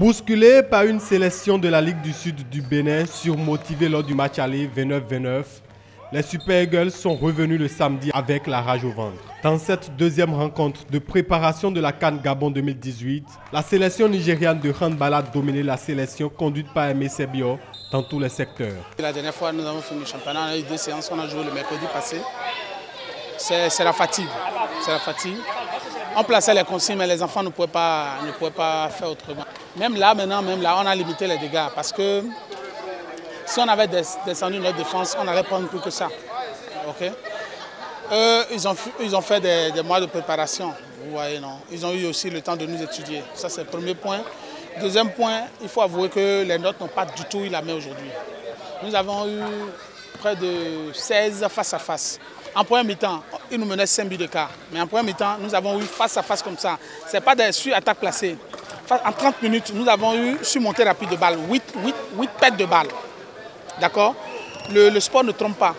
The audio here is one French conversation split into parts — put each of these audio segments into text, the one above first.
Bousculés par une sélection de la Ligue du Sud du Bénin surmotivée lors du match aller 29-29, les Super Eagles sont revenus le samedi avec la rage au ventre. Dans cette deuxième rencontre de préparation de la CAN Gabon 2018, la sélection nigériane de handball a dominé la sélection conduite par Aimé Sebio dans tous les secteurs. La dernière fois, nous avons fini le championnat, on a eu 2 séances, on a joué le mercredi passé. C'est la fatigue. C'est la fatigue. On plaçait les consignes, mais les enfants ne pouvaient pas faire autrement. Même là, on a limité les dégâts parce que si on avait descendu notre défense, on n'allait prendre plus que ça. Okay? Ils ont fait des mois de préparation, vous voyez, non? Ils ont eu aussi le temps de nous étudier. Ça, c'est le premier point. Deuxième point, il faut avouer que les notes n'ont pas du tout eu la main aujourd'hui. Nous avons eu près de 16 face à face. En première mi-temps, ils nous menaient 5 buts d'écart. Mais en première mi-temps, nous avons eu face à face comme ça. Ce n'est pas des sur-attaques placées. En 30 minutes, nous avons eu surmonté rapide de balle, 8 pertes de balles. D'accord? Le sport ne trompe pas.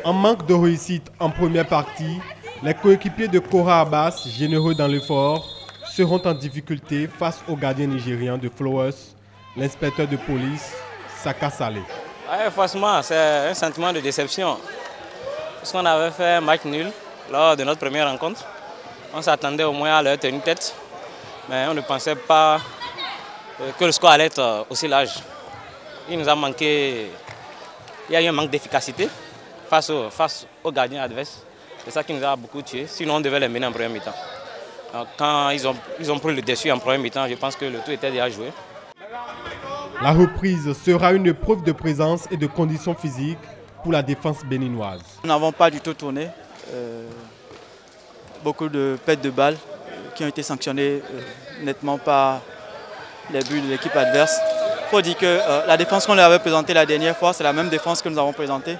En manque de réussite en première partie, les coéquipiers de Kora Abbas, généreux dans l'effort, seront en difficulté face au gardien nigérian de Flowers, l'inspecteur de police, Saka Saleh. Ouais, franchement, c'est un sentiment de déception. Parce qu'on avait fait un match nul lors de notre première rencontre. On s'attendait au moins à leur tenir tête, mais on ne pensait pas que le score allait être aussi large. Il nous a manqué, il y a eu un manque d'efficacité face aux gardiens adverses. C'est ça qui nous a beaucoup tués, sinon on devait les mener en première mi-temps. Quand ils ont pris le dessus en première mi-temps, je pense que le tout était déjà joué. La reprise sera une épreuve de présence et de conditions physiques pour la défense béninoise. Nous n'avons pas du tout tourné. Beaucoup de pertes de balles qui ont été sanctionnées nettement par les buts de l'équipe adverse. Il faut dire que la défense qu'on leur avait présentée la dernière fois, c'est la même défense que nous avons présentée.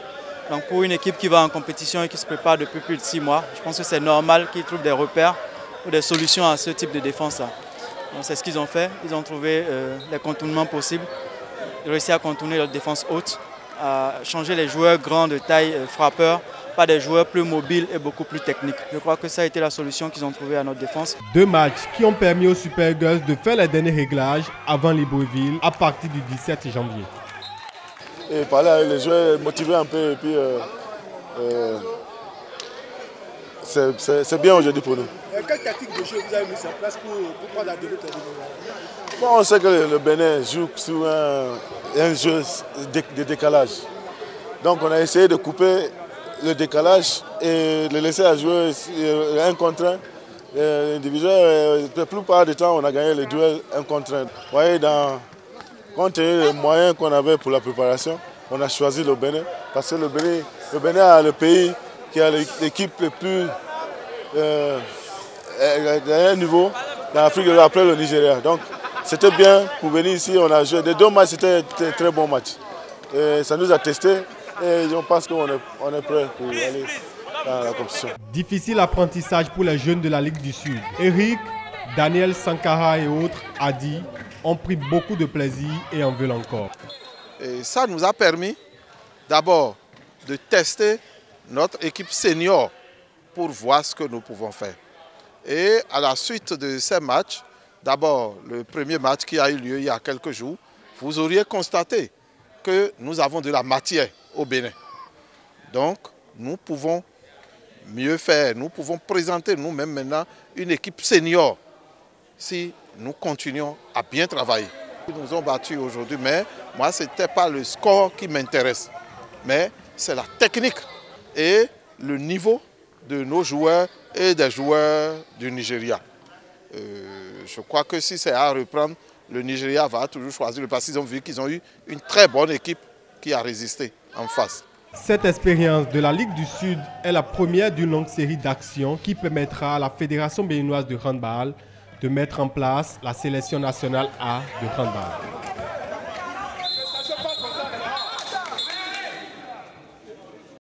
Donc pour une équipe qui va en compétition et qui se prépare depuis plus de 6 mois, je pense que c'est normal qu'ils trouvent des repères ou des solutions à ce type de défense-là. C'est ce qu'ils ont fait. Ils ont trouvé les contournements possibles, réussi à contourner leur défense haute, à changer les joueurs grands de taille frappeurs par des joueurs plus mobiles et beaucoup plus techniques. Je crois que ça a été la solution qu'ils ont trouvée à notre défense. 2 matchs qui ont permis aux Super Eagles de faire les derniers réglages avant Libreville à partir du 17 janvier. Et par là, les joueurs motivés un peu et puis c'est bien aujourd'hui pour nous. Quelle tactique de jeu vous avez mis en place pour prendre la déroute? Bon, on sait que le Bénin joue sur un jeu de décalage. Donc on a essayé de couper le décalage et le laisser à jouer un contre un. Individuel, la plupart du temps, on a gagné les duels un contre un. Vous voyez, compte tenu des moyens qu'on avait pour la préparation, on a choisi le Bénin. Parce que le Bénin a le pays qui a l'équipe le plus à un niveau dans l'Afrique après le Nigeria. Donc c'était bien pour venir ici, on a joué. Les 2 matchs, c'était un très bon match. Et ça nous a testé et je pense qu'on est prêt pour aller dans la compétition. Difficile apprentissage pour les jeunes de la Ligue du Sud. Eric, Daniel Sankara et autres, Adi, ont pris beaucoup de plaisir et en veulent encore. Et ça nous a permis d'abord de tester notre équipe senior pour voir ce que nous pouvons faire. Et à la suite de ces matchs, d'abord le premier match qui a eu lieu il y a quelques jours, vous auriez constaté que nous avons de la matière au Bénin. Donc nous pouvons mieux faire, nous pouvons présenter nous-mêmes maintenant une équipe senior si nous continuons à bien travailler. Ils nous ont battus aujourd'hui, mais moi ce n'était pas le score qui m'intéresse, mais c'est la technique et le niveau de nos joueurs et des joueurs du Nigeria. Je crois que si c'est à reprendre, le Nigeria va toujours choisir, parce qu'ils ont vu qu'ils ont eu une très bonne équipe qui a résisté en face. Cette expérience de la Ligue du Sud est la première d'une longue série d'actions qui permettra à la Fédération béninoise de handball de mettre en place la sélection nationale A de handball.